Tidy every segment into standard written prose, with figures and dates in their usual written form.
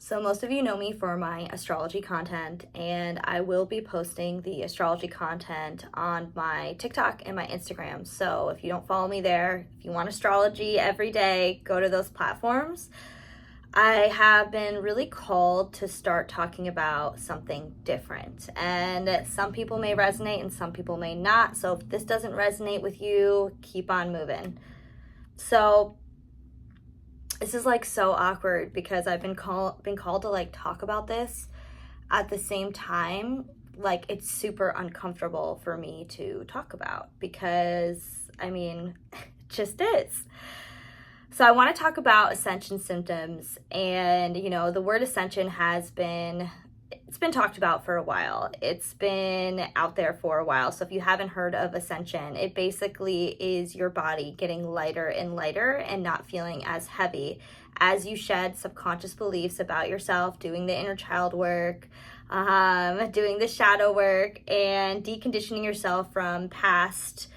So most of you know me for my astrology content, and I will be posting the astrology content on my TikTok and my Instagram. So if you don't follow me there, if you want astrology every day, go to those platforms. I have been really called to start talking about something different, and some people may resonate and some people may not. So if this doesn't resonate with you, keep on moving. So this is like so awkward because I've been called to like talk about this at the same time. Like, it's super uncomfortable for me to talk about because it just is. So I want to talk about ascension symptoms, and the word ascension it's been talked about for a while. It's been out there for a while. So if you haven't heard of ascension, it basically is your body getting lighter and lighter and not feeling as heavy as you shed subconscious beliefs about yourself, doing the inner child work, doing the shadow work, and deconditioning yourself from past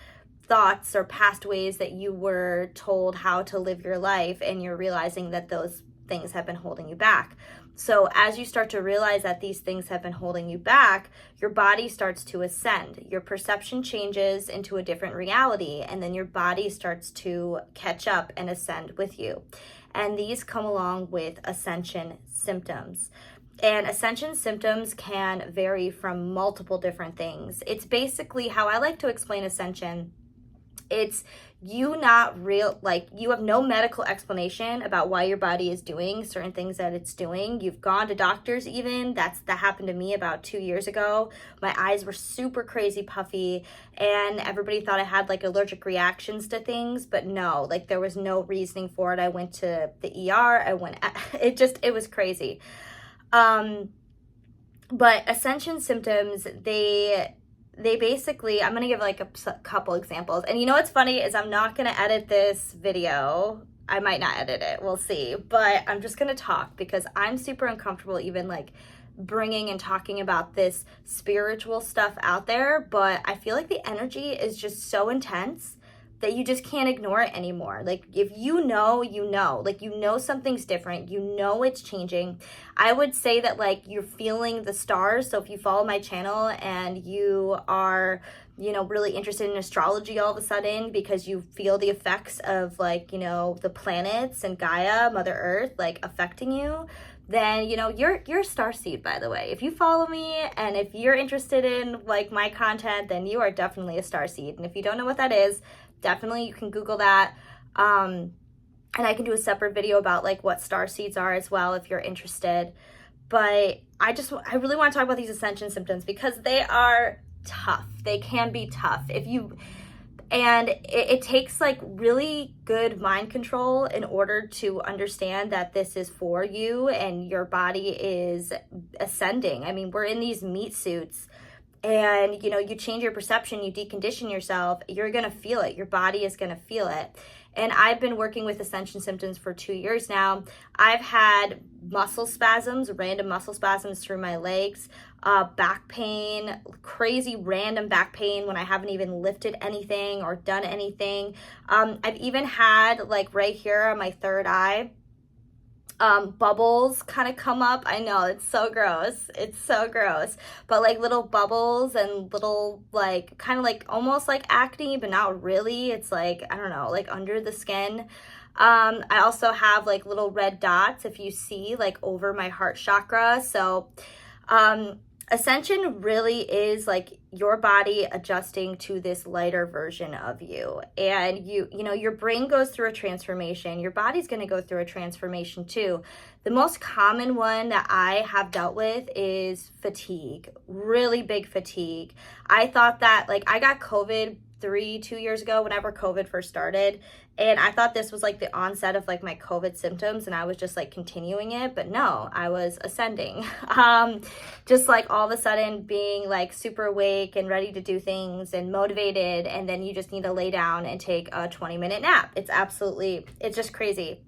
thoughts or past ways that you were told how to live your life, and you're realizing that those things have been holding you back. So as you start to realize that these things have been holding you back, your body starts to ascend. Your perception changes into a different reality, and then your body starts to catch up and ascend with you. And these come along with ascension symptoms. And ascension symptoms can vary from multiple different things. It's basically, how I like to explain ascension, it's you have no medical explanation about why your body is doing certain things that it's doing. You've gone to doctors even. That happened to me about 2 years ago. My eyes were super crazy puffy, and everybody thought I had like allergic reactions to things, but no, like there was no reasoning for it. I went to the ER. It was crazy. But ascension symptoms, they basically, I'm going to give like a couple examples. And what's funny is I'm not going to edit this video. I might not edit it. We'll see. But I'm just going to talk because I'm super uncomfortable even like bringing and talking about this spiritual stuff out there. But I feel like the energy is just so intense that you just can't ignore it anymore. Like, if something's different, it's changing. I would say that like you're feeling the stars. So if you follow my channel and you are, really interested in astrology all of a sudden because you feel the effects of like, the planets and Gaia, Mother Earth, like affecting you, then, you're a starseed, by the way. If you follow me and if you're interested in like my content, then you are definitely a starseed. And if you don't know what that is, definitely you can Google that. And I can do a separate video about like what star seeds are as well if you're interested. But I really want to talk about these ascension symptoms because they are tough. They can be tough. It takes like really good mind control in order to understand that this is for you and your body is ascending. I mean, we're in these meat suits, and you change your perception, you decondition yourself, you're gonna feel it. Your body is gonna feel it. And I've been working with ascension symptoms for 2 years now. I've had random muscle spasms through my legs, back pain, crazy random back pain when I haven't even lifted anything or done anything. I've even had like right here on my third eye, bubbles kind of come up. I know, it's so gross. But like little bubbles and little like kind of like almost like acne, but not really. It's like, I don't know, like under the skin. I also have like little red dots, if you see, like over my heart chakra. So ascension really is like your body adjusting to this lighter version of you. And your brain goes through a transformation. Your body's going to go through a transformation too. The most common one that I have dealt with is fatigue, really big fatigue. I thought that like I got COVID 2 years ago, whenever COVID first started, and I thought this was like the onset of like my COVID symptoms, and I was just like continuing it, but no, I was ascending. Just like all of a sudden being like super awake and ready to do things and motivated, and then you just need to lay down and take a 20-minute nap. It's just crazy.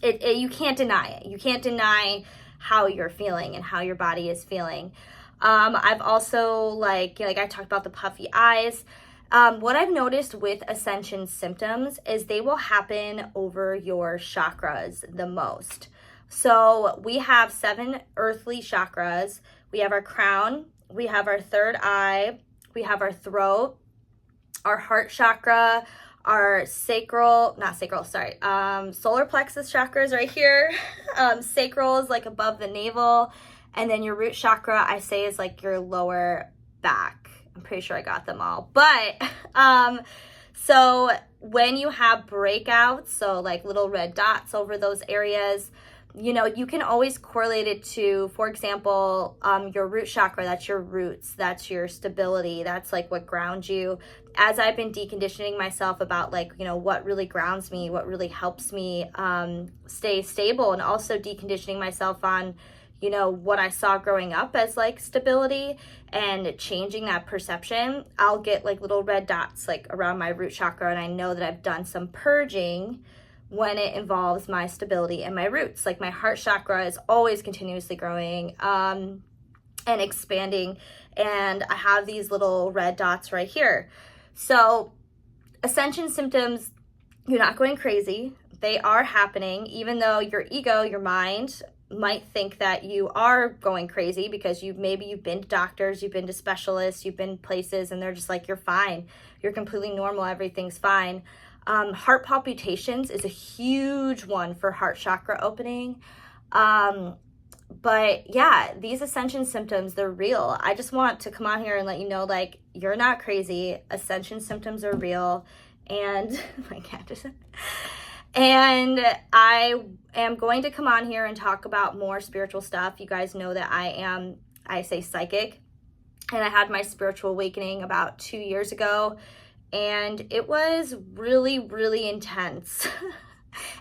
You can't deny it. You can't deny how you're feeling and how your body is feeling. I've also like I talked about the puffy eyes. What I've noticed with ascension symptoms is they will happen over your chakras the most. So we have 7 earthly chakras. We have our crown, we have our third eye, we have our throat, our heart chakra, our solar plexus chakra is right here. Sacral is like above the navel. And then your root chakra, I say, is like your lower back. I'm pretty sure I got them all. But, so when you have breakouts, so like little red dots over those areas, you know, you can always correlate it to, for example, your root chakra. That's your roots, that's your stability, that's like what grounds you. As I've been deconditioning myself about like, you know, what really grounds me, what really helps me stay stable, and also deconditioning myself on, you know, what I saw growing up as like stability, and changing that perception, I'll get like little red dots like around my root chakra, and I know that I've done some purging when it involves my stability and my roots. Like my heart chakra is always continuously growing and expanding, and I have these little red dots right here. So ascension symptoms, you're not going crazy. They are happening, even though your ego, your mind, might think that you are going crazy because you've been to doctors, you've been to specialists, you've been places, and they're just like, you're fine, you're completely normal, everything's fine. Heart palpitations is a huge one for heart chakra opening. But yeah, these ascension symptoms, they're real. I just want to come on here and let you know, like, you're not crazy. Ascension symptoms are real. And my cat just and I am going to come on here and talk about more spiritual stuff. You guys know that I say psychic, and I had my spiritual awakening about 2 years ago, and it was really, really intense.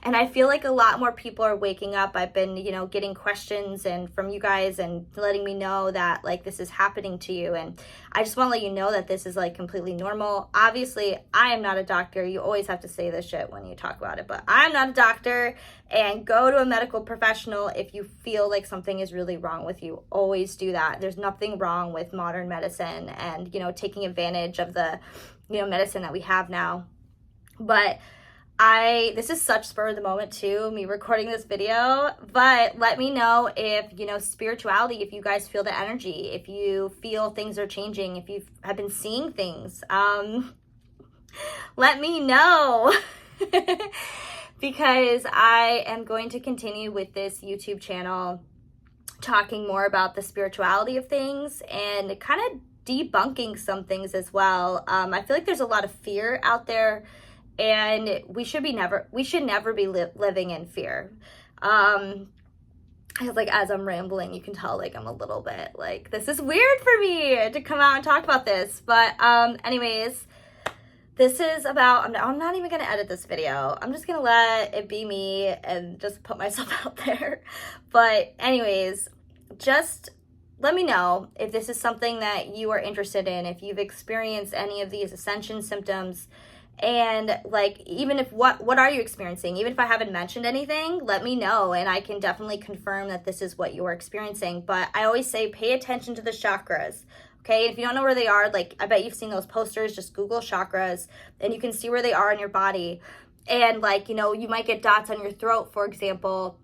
And I feel like a lot more people are waking up. I've been, you know, getting questions and from you guys and letting me know that like this is happening to you. And I just want to let you know that this is like completely normal. Obviously, I am not a doctor. You always have to say this shit when you talk about it, but I'm not a doctor. And go to a medical professional if you feel like something is really wrong with you. Always do that. There's nothing wrong with modern medicine and, you know, taking advantage of the, you know, medicine that we have now. But this is such spur of the moment too, me recording this video, but let me know if, you know, spirituality, if you guys feel the energy, if you feel things are changing, if you have been seeing things, let me know. Because I am going to continue with this YouTube channel talking more about the spirituality of things and kind of debunking some things as well. I feel like there's a lot of fear out there, and we should never be living in fear. Like as I'm rambling, you can tell like I'm a little bit like, this is weird for me to come out and talk about this. But anyways, this is about, I'm not even gonna edit this video. I'm just gonna let it be me and just put myself out there. But anyways, just let me know if this is something that you are interested in, if you've experienced any of these ascension symptoms. And like, even if what are you experiencing? Even if I haven't mentioned anything, let me know, and I can definitely confirm that this is what you're experiencing. But I always say pay attention to the chakras. Okay, if you don't know where they are, like I bet you've seen those posters, just Google chakras and you can see where they are in your body. And like, you know, you might get dots on your throat, for example.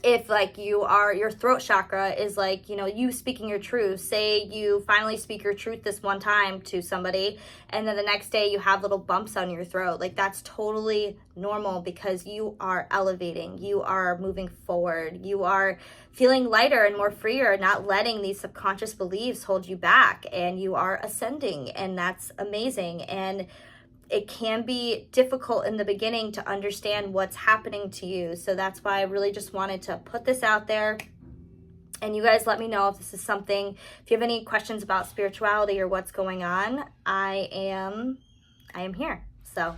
If like your throat chakra is like, you know, you speaking your truth. Say you finally speak your truth this one time to somebody, and then the next day you have little bumps on your throat. Like that's totally normal because you are elevating, you are moving forward, you are feeling lighter and more freer, not letting these subconscious beliefs hold you back, and you are ascending, and that's amazing. And it can be difficult in the beginning to understand what's happening to you. So that's why I really just wanted to put this out there. And you guys let me know if this is something, if you have any questions about spirituality or what's going on, I am here. So